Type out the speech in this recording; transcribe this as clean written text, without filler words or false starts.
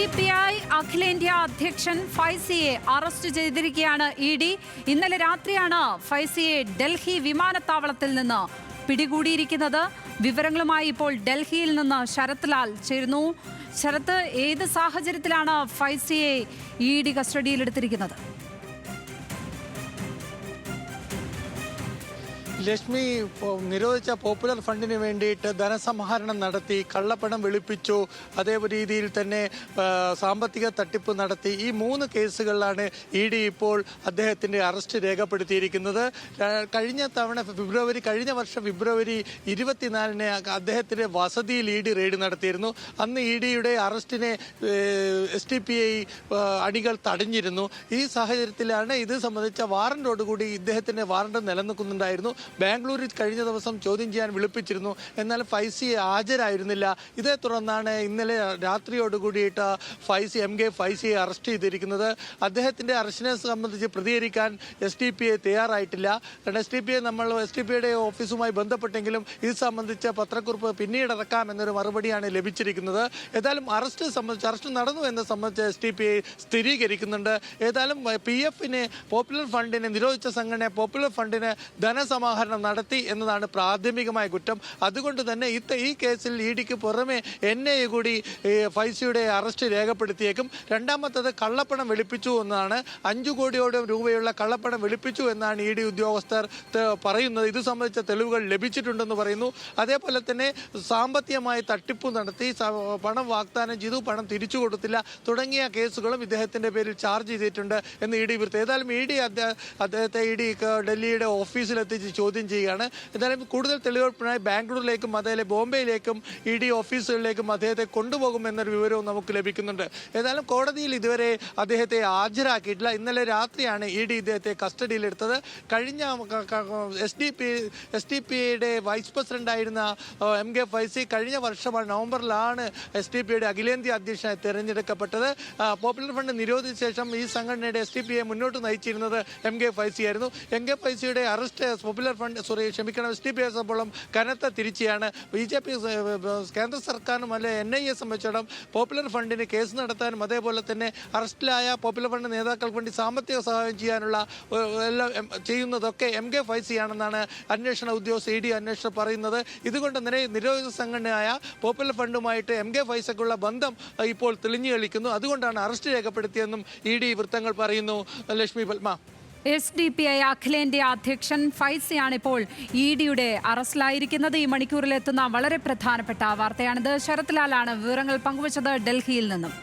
SDPI അഖിലേന്ത്യാ അധ്യക്ഷൻ ഫൈസിയെ arrest ചെയ്തിരിക്കുകയാണ് ഇഡി. ഇന്നലെ രാത്രിയാണ് ഫൈസിയെ ഡൽഹി വിമാനത്താവളത്തിൽ നിന്ന് പിടികൂടിയിരിക്കുന്നത്. വിവരങ്ങളുമായി ഇപ്പോൾ ഡൽഹിയിൽ നിന്ന് ശരത് ലാൽ ചേരുന്നു. ശരത്ത്, ഏത് സാഹചര്യത്തിലാണ് ഫൈസിയെ ഇഡി കസ്റ്റഡിയിലെടുത്തിരിക്കുന്നത്? ലക്ഷ്മി, നിരോധിച്ച പോപ്പുലർ ഫണ്ടിന് വേണ്ടിയിട്ട് ധനസമാഹരണം നടത്തി, കള്ളപ്പണം വെളുപ്പിച്ചു, അതേ രീതിയിൽ തന്നെ സാമ്പത്തിക തട്ടിപ്പ് നടത്തി. ഈ 3 കേസുകളിലാണ് ഇഡി ഇപ്പോൾ അദ്ദേഹത്തിൻ്റെ അറസ്റ്റ് രേഖപ്പെടുത്തിയിരിക്കുന്നത്. കഴിഞ്ഞ വർഷം ഫെബ്രുവരി 24-ന് അദ്ദേഹത്തിൻ്റെ വസതിയിൽ ഇഡി റെയ്ഡ് നടത്തിയിരുന്നു. അന്ന് ഇഡിയുടെ അറസ്റ്റിനെ SDPI അണികൾ തടഞ്ഞിരുന്നു. ഈ സാഹചര്യത്തിലാണ് ഇത് സംബന്ധിച്ച വാറന്റോടുകൂടി ഇദ്ദേഹത്തിൻ്റെ വാറന്റ് നിലനിൽക്കുന്നുണ്ടായിരുന്നു. ബാംഗ്ലൂരിൽ കഴിഞ്ഞ ദിവസം ചോദ്യം ചെയ്യാൻ വിളിപ്പിച്ചിരുന്നു. എന്നാൽ ഫൈസി ഹാജരായിരുന്നില്ല. ഇതേ തുടർന്നാണ് ഇന്നലെ രാത്രിയോടുകൂടിയിട്ട് MK ഫൈസിയെ അറസ്റ്റ് ചെയ്തിരിക്കുന്നത്. അദ്ദേഹത്തിൻ്റെ അറസ്റ്റിനെ സംബന്ധിച്ച് പ്രതികരിക്കാൻ SDPI തയ്യാറായിട്ടില്ല. കാരണം SDPIയുടെ ഓഫീസുമായി ബന്ധപ്പെട്ടെങ്കിലും ഇത് സംബന്ധിച്ച പത്രക്കുറിപ്പ് പിന്നീട് ഇറക്കാം എന്നൊരു മറുപടിയാണ് ലഭിച്ചിരിക്കുന്നത്. ഏതായാലും അറസ്റ്റ് നടന്നു എന്ന് സംബന്ധിച്ച് SDPI സ്ഥിരീകരിക്കുന്നുണ്ട്. ഏതായാലും PF-ന് പോപ്പുലർ ഫണ്ടിന് നിരോധിച്ച സംഘടന പോപ്പുലർ ഫണ്ടിന് ധനസമാഹരണം നടത്തി എന്നതാണ് പ്രാഥമികമായ കുറ്റം. അതുകൊണ്ട് തന്നെ ഈ കേസിൽ ഇഡിക്ക് പുറമെ NIA കൂടി ഫൈസിയുടെ അറസ്റ്റ് രേഖപ്പെടുത്തിയേക്കും. രണ്ടാമത്തത് കള്ളപ്പണം വെളുപ്പിച്ചു എന്നാണ്. 5 കോടിയോളം രൂപയുള്ള കള്ളപ്പണം വെളുപ്പിച്ചു എന്നാണ് ഇഡി ഉദ്യോഗസ്ഥർ പറയുന്നത്. ഇത് സംബന്ധിച്ച തെളിവുകൾ ലഭിച്ചിട്ടുണ്ടെന്ന് പറയുന്നു. അതേപോലെ തന്നെ സാമ്പത്തികമായി തട്ടിപ്പ് നടത്തി, പണം വാഗ്ദാനം ചെയ്തു, പണം തിരിച്ചു കൊടുത്തില്ല തുടങ്ങിയ കേസുകളും ഇദ്ദേഹത്തിൻ്റെ പേരിൽ ചാർജ് ചെയ്തിട്ടുണ്ട് എന്ന് ഇഡി വൃത്തം. ഏതായാലും അദ്ദേഹത്തെ ഡൽഹിയുടെ ഓഫീസിലെത്തിച്ച് ചോദ്യം ചെയ്യുകയാണ്. എന്തായാലും കൂടുതൽ തെളിവെടുപ്പിനായി ബാംഗ്ലൂരിലേക്കും അതേപോലെ ബോംബെയിലേക്കും ഇഡി ഓഫീസുകളിലേക്കും അദ്ദേഹത്തെ കൊണ്ടുപോകുമെന്നൊരു വിവരവും നമുക്ക് ലഭിക്കുന്നുണ്ട്. ഏതായാലും കോടതിയിൽ ഇതുവരെ അദ്ദേഹത്തെ ഹാജരാക്കിയിട്ടില്ല. ഇന്നലെ രാത്രിയാണ് ഇഡി ഇദ്ദേഹത്തെ കസ്റ്റഡിയിലെടുത്തത്. കഴിഞ്ഞ SDPIയുടെ വൈസ് പ്രസിഡന്റായിരുന്ന MK ഫൈസി കഴിഞ്ഞ വർഷമാണ് നവംബറിലാണ് SDPIയുടെ അഖിലേന്ത്യാ അധ്യക്ഷനായി തിരഞ്ഞെടുക്കപ്പെട്ടത്. പോപ്പുലർ ഫണ്ട് നിരോധിച്ച ശേഷം ഈ സംഘടനയുടെ SDPI മുന്നോട്ട് നയിച്ചിരുന്നത് MK ഫൈസി ആയിരുന്നു. MK ഫൈസിയുടെ അറസ്റ്റ് SDPI സംബളം കനത്ത തിരിച്ചയാണ്. BJP കേന്ദ്ര സർക്കാരിനും അല്ലെ NIA സംബന്ധിച്ചിടം പോപ്പുലർ ഫണ്ടിന് കേസ് നടത്താനും അതേപോലെ തന്നെ അറസ്റ്റിലായ പോപ്പുലർ ഫണ്ട് നേതാക്കൾക്ക് വേണ്ടി സാമ്പത്തിക സഹായം ചെയ്യാനുള്ള ചെയ്യുന്നതൊക്കെ MK ഫൈസിയാണെന്നാണ് അന്വേഷണ ഉദ്യോഗസ്ഥ ഇഡി അന്വേഷണം പറയുന്നത്. ഇതുകൊണ്ട് തന്നെ നിരോധിത സംഘടനയായ പോപ്പുലർ ഫണ്ടുമായിട്ട് MK ഫൈസിക്കുള്ള ബന്ധം ഇപ്പോൾ തെളിഞ്ഞു കളിക്കുന്നു. അതുകൊണ്ടാണ് അറസ്റ്റ് രേഖപ്പെടുത്തിയെന്നും ഇഡി വൃത്തങ്ങൾ പറയുന്നു. ലക്ഷ്മി പത്മ, SDPI അഖിലേന്ത്യാ അധ്യക്ഷൻ ഫൈസിയാണ് ഇപ്പോൾ ഇഡിയുടെ അറസ്റ്റിലായിരിക്കുന്നത്. ഈ മണിക്കൂറിലെത്തുന്ന വളരെ പ്രധാനപ്പെട്ട വാർത്തയാണിത്. ശരത് ലാലാണ് വിവരങ്ങൾ പങ്കുവച്ചത് ഡൽഹിയിൽ നിന്നും.